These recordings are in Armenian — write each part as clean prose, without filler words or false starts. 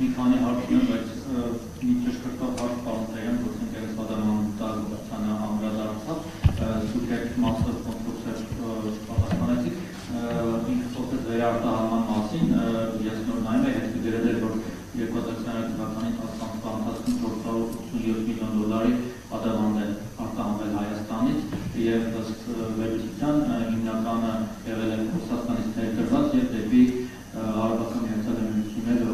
մի քանի հարցներ, բայց մի ճշգրտող հարց պարոնտային, որ ինքերս պատասխանը անդրադարձավ, սուկետ մասով կոնկուրսեր պատասխանեցիք, ինքը խոսեց վերարտահանման մասին, ես նոր նայում եմ, հետք գրել էր, որ 2022 թվականի ընթացքում 487 միլիոն դոլարի պատասխան է արտահանվել Հայաստանից եւ ըստ վերլուծության հիմնականը եղել է Ռուսաստանից ներկրված եւ դեպի Արաբական Միացյալ Էմիրությունները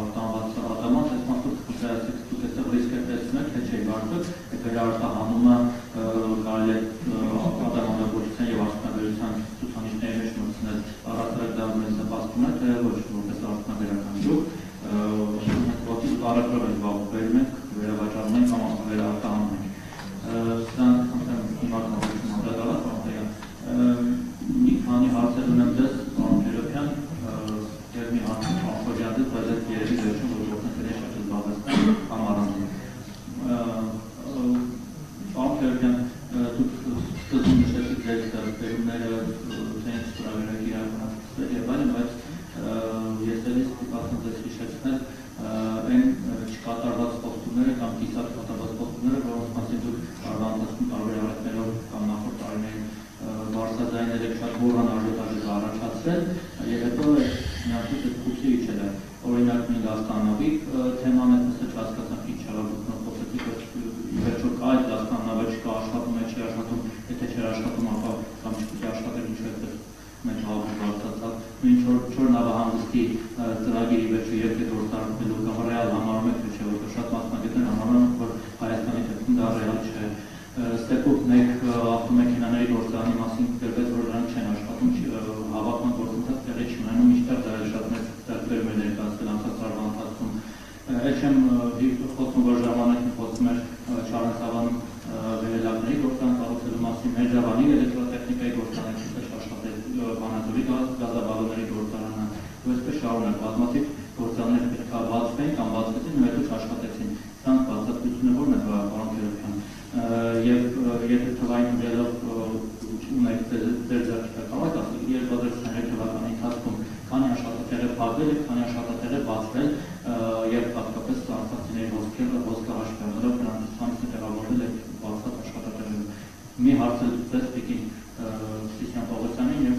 արտահանված ադամանց, այս մասով դուք այստեղ ռիսկ եք տեսնում, թե չէ բարձր, վերարտահանումը կարելի է ադամանդագործության եւ արդյունաբերության ցուցանիշների մեջ մտցնել, առհասարակ դա մեզ նպաստում է, թե ոչ որպես արդյունաբերական գյուղ, առևտրով ենք զբաղվում ենք, վերավաճառում ենք կամ վերարտահանում ենք։ Սրանք հիմնականորեն անդրադառնալով մի քանի հարցեր ունեմ ձեզ, պարոն Թերոփյան, եւ մի հարց անխոժյալից, բայց այդ երևի վերջում որ գործընկերների շատ զբաղեցնեն կամ առանձին։ Պարոն Թերոփյան, դուք սկզբում նշեցիք ձեր ստեղծումները, թե ինչ ծրագրեր իրականացվել եւ այլն, բայց ես էլ ստիպված եմ ձեզ հիշեցնել այն չկատարված խոստումները կամ կիսատ կատարված խոստումները, որոնց մասին դուք տարվանցում տարբեր առևտրերով կամ նախորդ տարիներին վարսաձայնել եք շատ բուրան արժեքաժետ առաջացրել եւ հետո միացած այդ քուցի իջել է։ Օրինակ մի Դաստանավիկ թեման է, հստակ չհասկացանք ինչ հարաբերություն խոսեցիք, վերջո կա այդ Դաստանավը չկա, աշխատում է, չի աշխատում, եթե չէր աշխատում, ապա կամ չպիտի աշխատել ինչ այդպես մեջ հաղորդում վարսացավ։ Ինչ որ նավահանգստի ծրագիրի վերջը երբ է գործարկվելու կամ ռեալ համարում եք, թե չէ, որ շատ մասնագետներ համարում են, որ Հայաստանի դեպքում դա ռեալ չէ։ Ստեպով մեկ ավտոմեքենաների գործարանի մասին գրվեց, որ նրանք չեն աշխատում, հավաքման գործընթաց տեղի չի ունենում, միշտ դա շատ մեծ ստեղծվերում է ներկայացվել անցած տարվա ընթացքում։ Այդ չեմ խոսում, որ ժամանակին խոսում էր Չարենց Ավանում վերելակների գործարան կառուցելու մասին, Մերջավանի էլեկտրոտեխնիկայի գործարանը աշխատել Վանաձորի գազաբալոնների գործարանը, ու այսպես շարունակ բազմաթիվ գործարաններ պետք է բացվեն կամ բացվեցին ու հետո չաշխատեցին։ Սրանք բացատրությունը ո՞րն է, պարոն Թերոփյան։ Եվ եթե թվային ուժելով ունեք ձեր ձեռքի տակ ասել 2023 թվականի ընթացքում քանի աշխատատեղ է փակվել եւ քանի աշխատատեղ է բացվել եւ հատկապես արցախցիների ոսկե հաշվի առնելով նրանց ցանցը տեղավորվել է բացված աշխատատեղերում։ Մի հարց է դες տիկին Սիսյան Պողոսյանին եւ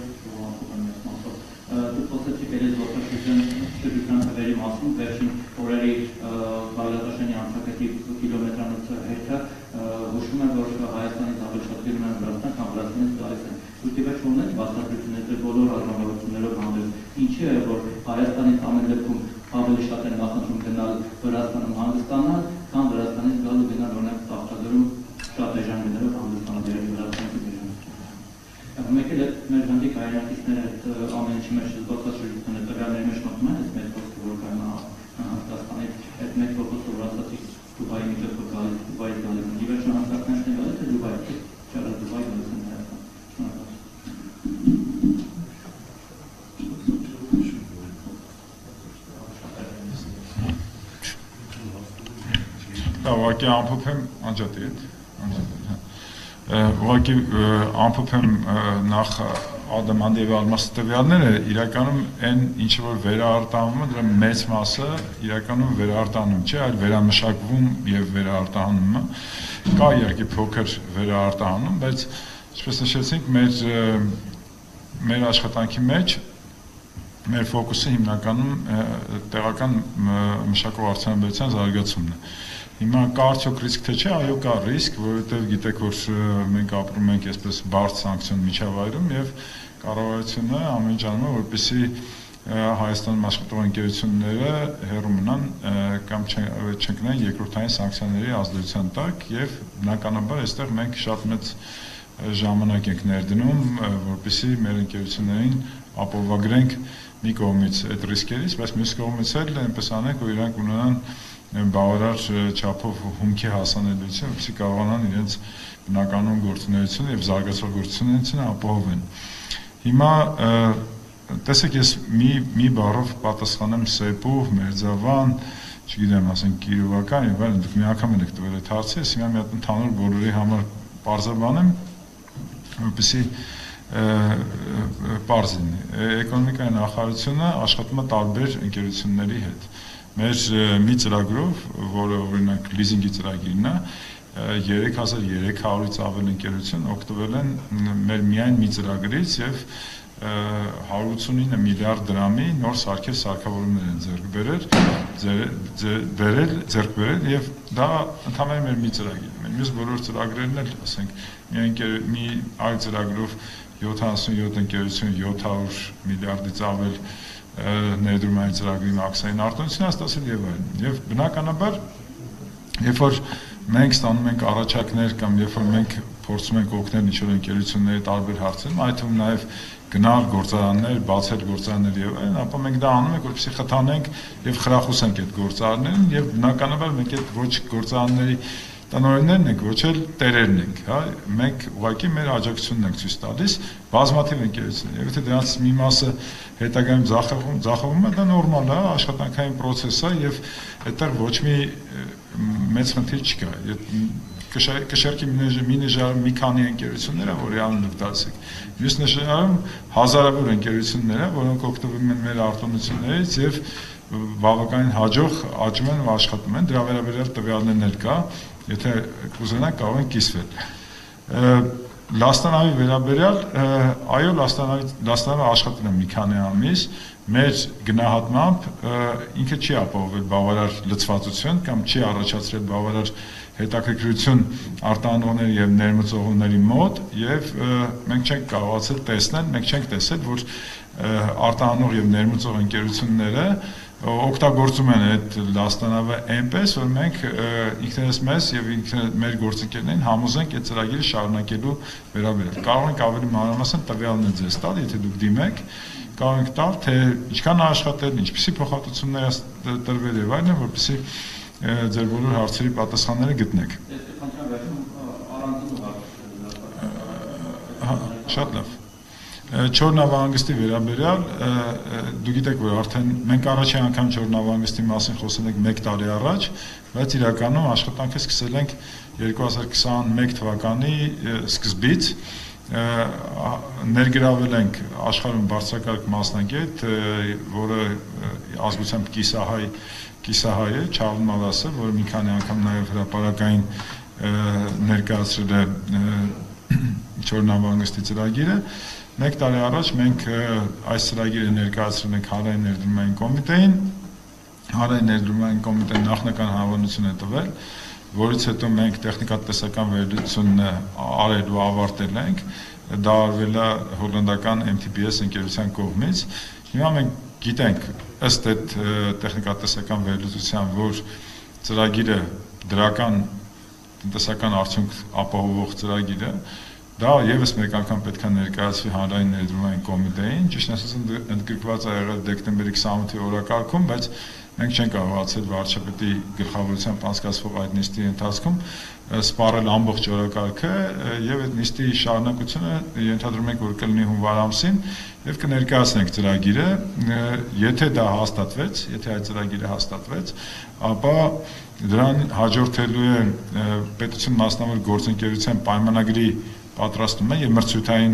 Անդրեաս Մասով։ Դուք խոսեցիք երես ողջույն թվերի մասին, վերջին օրերի Բաղդադաշենի անցակետի կիլոմետրանոց հերթը հուշում են, որ Հայաստանից ավելի շատ գնում են Վրաստան, քան Վրաստանից գալիս են։ Դուք ի վերջո ունեք բացատրություններ բոլոր ռազմավարություններով հանդեպ։ Ինչի է, որ Հայաստանից ամեն դեպքում ավելի շատ են նախընտրում գնալ Վրաստանում հանգստանալ, քան Վրաստանից գալ ու գնալ օրինակ Տավտագերում շատ էժան գներով հանգստանալ երեք Վրաստանից էժան։ Մեկ էլ մեր հանդիկ հայրենակիցները այդ ամեն ինչի մեջ զբաղվածությունը տվյալների մեջ մտնում են, այս մեծ ոսկը որ կան Հնդկաստանից, այդ մեծ ոսկը որ ասացիք Դուբայի միջոցով գալիս, Դուբայից գալիս, ի վերջո հնդկացիներն են գալիս, թե Դուբայից, չարած Դուբայ գալիս են Հայաստան։ Ուղղակի ամփոփեմ անջատի հետ, ուղղակի ամփոփեմ նախ ադամանդի եւ ալմասի տվյալները, իրականում այն ինչ որ վերարտահանում է, դրա մեծ մասը իրականում վերարտահանում չէ, այլ վերամշակվում եւ վերարտահանում է։ Կա իհարկե փոքր վերարտահանում, բայց ինչպես նշեցինք, մեր աշխատանքի մեջ մեր ֆոկուսը հիմնականում տեղական մշակող արդյունաբերության զարգացումն է։ Հիմա կա արդյոք ռիսկ թե չէ, այո կա ռիսկ, որովհետև գիտեք, որ մենք ապրում ենք այսպես բարդ սանկցիոն միջավայրում եւ կառավարությունը ամեն ինչ անում է, որպեսզի Հայաստանում աշխատող ընկերությունները հեռու մնան կամ չընկնեն երկրորդային սանկցիաների ազդեցության տակ եւ բնականաբար այստեղ մենք շատ մեծ ժամանակ ենք ներդնում, որպեսզի մեր ընկերություններին ապահովագրենք մի կողմից այդ ռիսկերից, բայց մյուս կողմից էլ այնպես անենք, որ իրանք ունենան բավարար չափով հումքի հասանելիություն, որպեսզի կարողանան իրենց բնականոն գործունեությունը եւ զարգացող գործունեությունը ապահովեն։ Հիմա տեսեք, ես մի բառով պատասխանեմ Սեպու, Մերձավան, չգիտեմ, ասենք Կիրովական եւ այլն, դուք մի անգամ եք տվել այդ հարցը, ես հիմա մի հատ ընդհանուր բոլորի համար պարզաբանեմ, որպեսզի պարզ լինի։ Էկոնոմիկայի նախարարությունը աշխատում է տարբեր ընկերությունների հետ։ մեր մի ծրագրով, որը օրինակ լիզինգի ծրագիրն է, 3300-ից ավել ընկերություն օգտվել են մեր միայն մի ծրագրից եւ 189 միլիարդ դրամի նոր սարքավորումներ են ձեռք բերել եւ դա ընդհանրապես մեր մի ծրագիր է։ Մյուս բոլոր ծրագրերն էլ, ասենք, մի այլ ծրագրով 77 ընկերություն 700 միլիարդից ավել ներդրում այն ծրագրի մաքսային արտոնությունը ստացել եւ այլն։ Եվ բնականաբար, երբ որ մենք ստանում ենք առաջարկներ կամ երբ որ մենք փորձում ենք օգնել ինչ-որ ընկերությունների տարբեր հարցերում, այդ թվում նաեւ գնալ գործարաններ, բացել գործարաններ եւ այլն, ապա մենք դա անում ենք, որպեսզի խթանենք եւ խրախուսենք այդ գործարաններին եւ բնականաբար մենք այդ ոչ գործարանների տնօրեններն ենք, ոչ էլ տերերն ենք, հա, մենք ուղղակի մեր աջակցությունն ենք ցույց տալիս բազմաթիվ ընկերություններ։ Եվ եթե դրանց մի մասը հետագայում ձախողվում է, դա նորմալ է, աշխատանքային process է եւ այդտեղ ոչ մի մեծ խնդիր չկա։ Կշերքի մի նժարում մի քանի ընկերություններ է, որի անունը դասեք։ Մյուս նժարում հազարավոր ընկերություններ է, որոնք օգտվում են մեր արտոնություններից եւ բավականին հաջող աճում են ու աշխատում են։ Դրա վերաբերյալ տվյալներն էլ կա, եթե կուզենաք կարող են կիսվել։ Լաստանավի վերաբերյալ, այո, Լաստանավը աշխատել է մի քանի ամիս, մեր գնահատմամբ ինքը չի ապահովել բավարար լծվածություն կամ չի առաջացրել բավարար հետաքրքրություն արտահանողների եւ ներմուծողների մոտ եւ մենք չենք կարողացել տեսնել, մենք չենք տեսել, որ արտահանող եւ ներմուծող ընկերությունները օգտագործում են այդ լաստանավը այնպես, որ մենք ինքներս մեզ եւ մեր գործընկերներին համոզենք այդ ծրագիրը շարունակելու վերաբերյալ։ Կարող ենք ավելի մանրամասն տվյալներ ձեզ տալ, եթե դուք դիմեք, կարող ենք տալ, թե ինչքան աշխատել, ինչպիսի փոխհատուցումներ տրվել եւ այլն, որպեսզի ձեր բոլոր հարցերի պատասխանները գտնեք։ Շատ լավ։ Չոր նավահանգստի վերաբերյալ դու գիտեք, որ արդեն մենք առաջի անգամ Չոր նավահանգստի մասին խոսել ենք 1 տարի առաջ, բայց իրականում աշխատանքը սկսել ենք 2021 թվականի սկզբից, ներգրավել ենք աշխարհում բարձրակարգ մասնագետ, որը ազգությամբ կիսահայ է, Չարլ Մալասը, որը մի քանի անգամ նաև հրապարակային ներկայացրել է Չոր նավահանգստի ծրագիրը։ 1 տարի առաջ մենք այս ծրագիրը ներկայացրել ենք Հանրային ներդրումային կոմիտեին, Հանրային ներդրումային կոմիտեն նախնական հավանություն է տվել, որից հետո մենք տեխնիկատնտեսական վերլուծությունն արել ու ավարտել ենք, դա արվել է հոլանդական MTBS ընկերության կողմից։ Հիմա մենք գիտենք ըստ այդ տեխնիկատնտեսական վերլուծության, որ ծրագիրը դրական տնտեսական արդյունք ապահովող ծրագիր է, դա եւս մեկ անգամ պետք է ներկայացվի Հանրային ներդրումային կոմիտեին, ճիշտ ասած ընդգրկված է եղել դեկտեմբերի 28-ի օրակարգում, բայց մենք չենք կարողացել վարչապետի գլխավորությամբ անցկացվող այդ նիստի ընթացքում սպառել ամբողջ օրակարգը եւ այդ նիստի շարունակությունը ենթադրում ենք, որ կլինի հունվար ամսին եւ կներկայացնենք ծրագիրը, եթե դա հաստատվեց, եթե այդ ծրագիրը հաստատվեց, ապա դրան հաջորդելու է պետություն մասնավոր գործընկերության պայմանագրի պատրաստումը եւ մրցույթային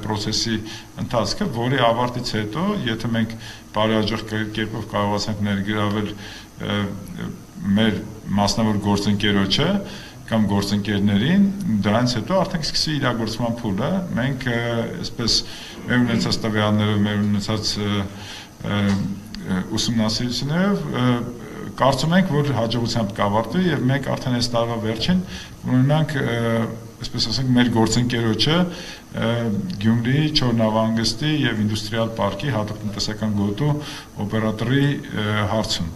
process-ի ընթացքը, որի ավարտից հետո, եթե մենք բարեհաջող կերպով կարողացանք ներգրավել մեր մասնավոր գործընկերոջը կամ գործընկերներին, դրանից հետո արդեն սկսի իրագործման փուլը, մենք այսպես մեր ունեցած տվյալներով, մեր ունեցած ուսումնասիրություններով կարծում ենք, որ հաջողությամբ կավարտվի եւ մենք արդեն այս տարվա վերջին ունենանք այսպես ասենք մեր գործընկերոջը Գյումրիի Չոր նավահանգստի եւ ինդուստրիալ պարկի հատուկ տնտեսական գոտու օպերատորի հարցում։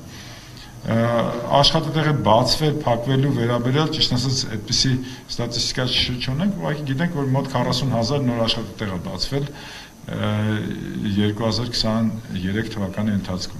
Աշխատատեղը բացվել, փակվելու վերաբերյալ ճիշտ ասած այդպիսի ստատիստիկա չունենք, ուղղակի գիտենք, որ մոտ 40,000 նոր աշխատատեղ է բացվել 2023 թվականի ընթացքում։